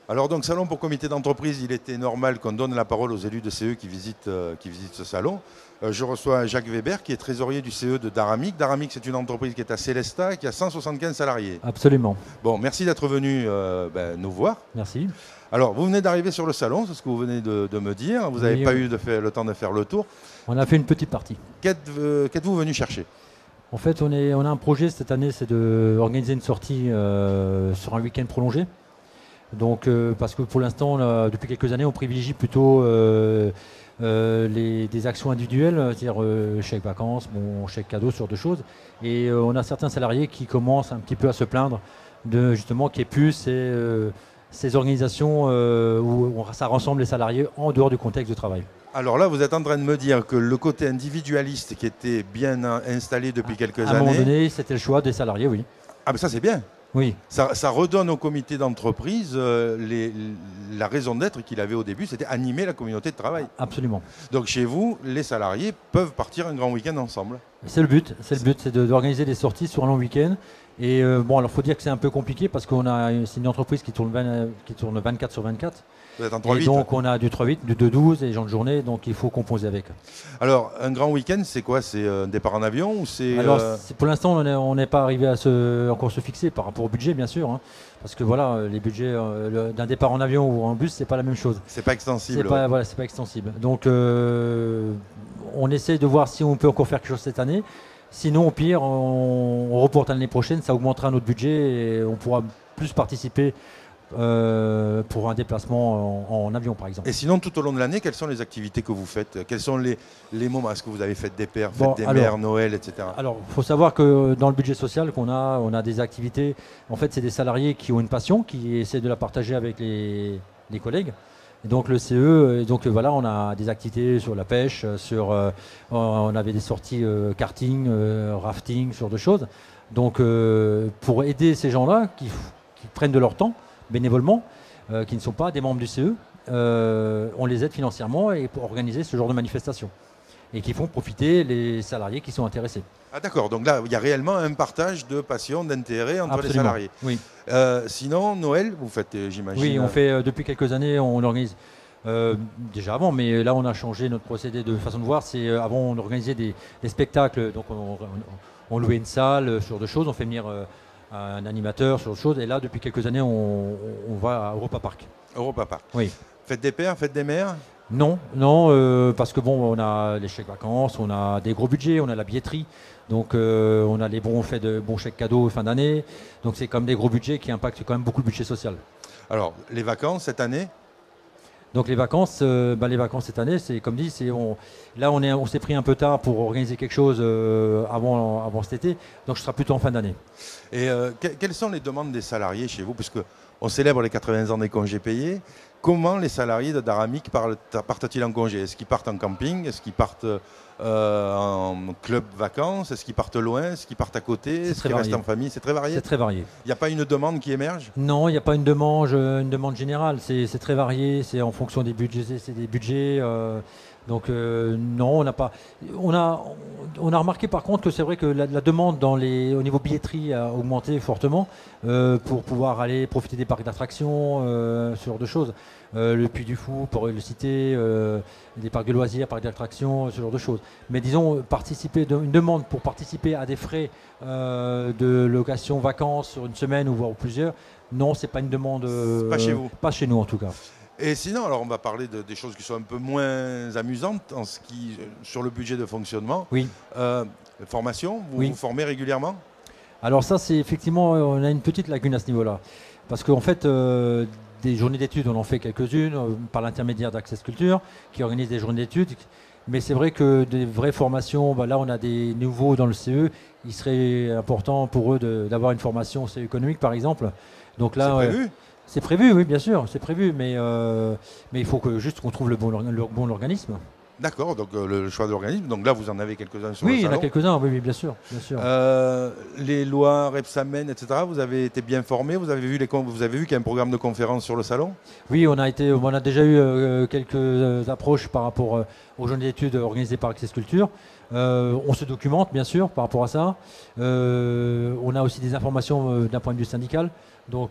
Alors donc salon pour comité d'entreprise, il était normal qu'on donne la parole aux élus de CE qui visitent ce salon. Je reçois Jacques Weber qui est trésorier du CE de Daramic. Daramic, c'est une entreprise qui est à Célestat, qui a 175 salariés. Absolument. Bon, merci d'être venu nous voir. Merci. Alors, vous venez d'arriver sur le salon, c'est ce que vous venez de me dire. Vous n'avez pas eu le temps de faire le tour. On a fait une petite partie. Qu'êtes-vous venu chercher? En fait, on a un projet cette année, c'est d'organiser une sortie sur un week-end prolongé. Donc, parce que pour l'instant, depuis quelques années, on privilégie plutôt des actions individuelles, c'est-à-dire chèque vacances, chèque cadeau, ce genre de choses. Et on a certains salariés qui commencent un petit peu à se plaindre de justement qu'il n'y ait plus ces organisations où ça rassemble les salariés en dehors du contexte de travail. Alors là, vous êtes en train de me dire que le côté individualiste qui était bien installé depuis quelques années... À un moment donné, c'était le choix des salariés, oui. Ah, mais ça, c'est bien. Oui. Ça redonne au comité d'entreprise la raison d'être qu'il avait au début, c'était animer la communauté de travail. Absolument. Donc chez vous, les salariés peuvent partir un grand week-end ensemble. C'est le but, c'est d'organiser des sorties sur un long week-end. Et alors faut dire que c'est un peu compliqué parce c'est une entreprise qui tourne 24 sur 24. Vous êtes en 3-8. Et donc on a du 3-8, du 2-12 et des gens de journée, donc il faut composer avec. Alors un grand week-end, c'est quoi? C'est un départ en avion ou c'est... Alors pour l'instant on n'est pas arrivé à encore se fixer par rapport au budget bien sûr. Hein, parce que voilà, les budgets d'un départ en avion ou en bus, c'est pas la même chose. C'est pas extensible. C'est pas extensible. Donc on essaie de voir si on peut encore faire quelque chose cette année. Sinon, au pire, on reporte l'année prochaine, ça augmentera notre budget et on pourra plus participer pour un déplacement en avion, par exemple. Et sinon, tout au long de l'année, quelles sont les activités que vous faites? Quels sont les moments? Est-ce que vous avez fête des pères, fête des mères, Noël, etc. Alors, il faut savoir que dans le budget social qu'on a, on a des activités. En fait, c'est des salariés qui ont une passion, qui essaient de la partager avec les collègues. Et donc le CE, voilà, on a des activités sur la pêche, on avait des sorties karting, rafting, ce genre de choses. Donc pour aider ces gens-là qui prennent de leur temps bénévolement, qui ne sont pas des membres du CE, on les aide financièrement et pour organiser ce genre de manifestations et qui font profiter les salariés qui sont intéressés. Ah d'accord, donc là, il y a réellement un partage de passion, d'intérêt entre les salariés. Oui. Sinon, Noël, vous faites, j'imagine... Oui, on fait, depuis quelques années, on organise, déjà avant, mais là on a changé notre procédé de façon de voir. Avant on organisait des spectacles, donc on louait une salle, ce genre de choses, on fait venir un animateur, ce genre de choses, et là depuis quelques années on va à Europa Park. Europa Park. Oui. Fête des pères, fête des mères? Non, parce que on a les chèques vacances, on a des gros budgets, on a la billetterie, donc on a les bons chèques cadeaux fin d'année, donc c'est comme des gros budgets qui impactent quand même beaucoup le budget social. Alors, les vacances cette année? Donc les vacances cette année, c'est comme dit, on s'est pris un peu tard pour organiser quelque chose avant cet été, donc ce sera plutôt en fin d'année. Et quelles sont les demandes des salariés chez vous? Puisque on célèbre les 80 ans des congés payés. Comment les salariés de Daramic partent-ils en congé? Est-ce qu'ils partent en camping? Est-ce qu'ils partent en club vacances? Est-ce qu'ils partent loin? Est-ce qu'ils partent à côté? Est-ce qu'ils restent en famille? C'est très varié? C'est très varié. Il n'y a pas une demande qui émerge? Non, il n'y a pas une demande générale. C'est très varié. C'est en fonction des budgets. C'est des budgets. Donc non, on n'a pas. On a remarqué par contre que c'est vrai que la demande au niveau billetterie a augmenté fortement pour pouvoir aller profiter des parcs d'attractions, ce genre de choses. Le Puy du Fou, pour le citer, des parcs de loisirs, parcs d'attractions, ce genre de choses. Mais disons, une demande pour participer à des frais de location vacances sur une semaine ou voire plusieurs, non, c'est pas une demande. Pas chez vous? Pas chez nous en tout cas. Et sinon, alors on va parler des choses qui sont un peu moins amusantes sur le budget de fonctionnement. Oui. Formation, vous formez régulièrement? Alors ça, c'est effectivement, on a une petite lacune à ce niveau-là. Parce qu'en fait, des journées d'études, on en fait quelques-unes par l'intermédiaire d'Access Culture, qui organise des journées d'études. Mais c'est vrai que des vraies formations, là on a des nouveaux dans le CE, il serait important pour eux d'avoir une formation CE économique par exemple. Donc là, c'est prévu? C'est prévu, oui, bien sûr, c'est prévu, mais il faut juste qu'on trouve le bon organisme. D'accord, donc le choix de l'organisme. Donc là, vous en avez quelques-uns sur le salon. Oui, il y en a quelques-uns, oui, bien sûr. Bien sûr. Les lois, Repsamen, etc., vous avez été bien formés? Vous avez vu qu'il y a un programme de conférences sur le salon? Oui, on a déjà eu quelques approches par rapport aux journées d'études organisées par Access Culture. On se documente bien sûr par rapport à ça. On a aussi des informations d'un point de vue syndical. Donc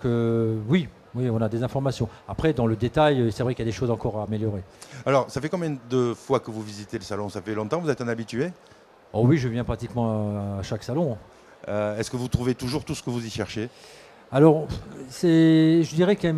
oui, on a des informations. Après, dans le détail, c'est vrai qu'il y a des choses encore à améliorer. Alors, ça fait combien de fois que vous visitez le salon? Ça fait longtemps, vous êtes un habitué? Oh oui, je viens pratiquement à chaque salon. Est-ce que vous trouvez toujours tout ce que vous y cherchez? Alors, je dirais que,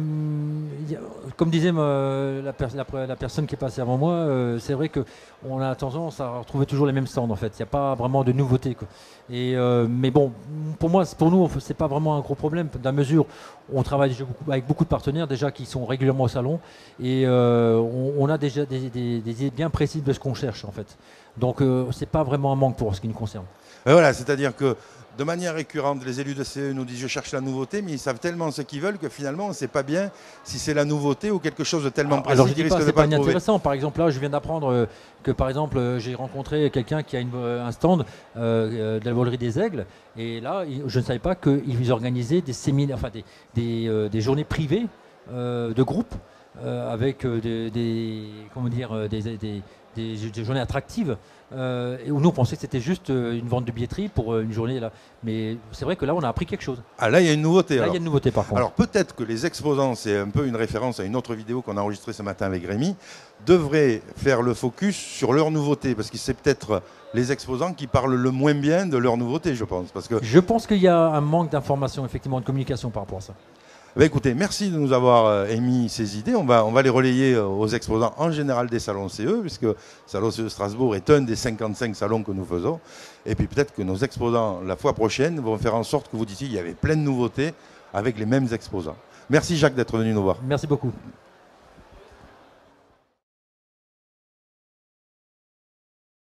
comme disait la personne qui est passée avant moi, c'est vrai qu'on a tendance à retrouver toujours les mêmes stands en fait. Il n'y a pas vraiment de nouveautés, quoi. Mais bon, pour nous, c'est pas vraiment un gros problème, dans la mesure où on travaille déjà avec beaucoup de partenaires déjà qui sont régulièrement au salon et on a déjà des idées bien précises de ce qu'on cherche en fait. Donc, c'est pas vraiment un manque pour ce qui nous concerne. Voilà, c'est-à-dire que de manière récurrente, les élus de CE nous disent je cherche la nouveauté, mais ils savent tellement ce qu'ils veulent que finalement on ne sait pas bien si c'est la nouauté ou quelque chose de tellement précis. Alors je dis qu'ils pas, risquent c'est de pas pas le trouver. inintéressant. Par exemple là, je viens d'apprendre que par exemple j'ai rencontré quelqu'un qui a un stand de la volerie des Aigles, et là je ne savais pas qu'ils organisaient des séminaires, enfin des journées privées de groupe avec comment dire des journées attractives. Et où nous on pensait que c'était juste une vente de billetterie pour une journée là. Mais c'est vrai que là on a appris quelque chose. Ah là il y a une nouveauté. Là il y a une nouveauté par contre. Alors peut-être que les exposants, c'est un peu une référence à une autre vidéo qu'on a enregistrée ce matin avec Rémi, devraient faire le focus sur leur nouveauté, parce que c'est peut-être les exposants qui parlent le moins bien de leur nouveauté, je pense. Je pense qu'il y a un manque d'information, effectivement, de communication par rapport à ça. Bah écoutez, merci de nous avoir émis ces idées. On va les relayer aux exposants en général des salons CE, puisque le Salon CE de Strasbourg est un des 55 salons que nous faisons. Et puis peut-être que nos exposants, la fois prochaine, vont faire en sorte que vous disiez qu'il y avait plein de nouveautés avec les mêmes exposants. Merci Jacques d'être venu nous voir. Merci beaucoup.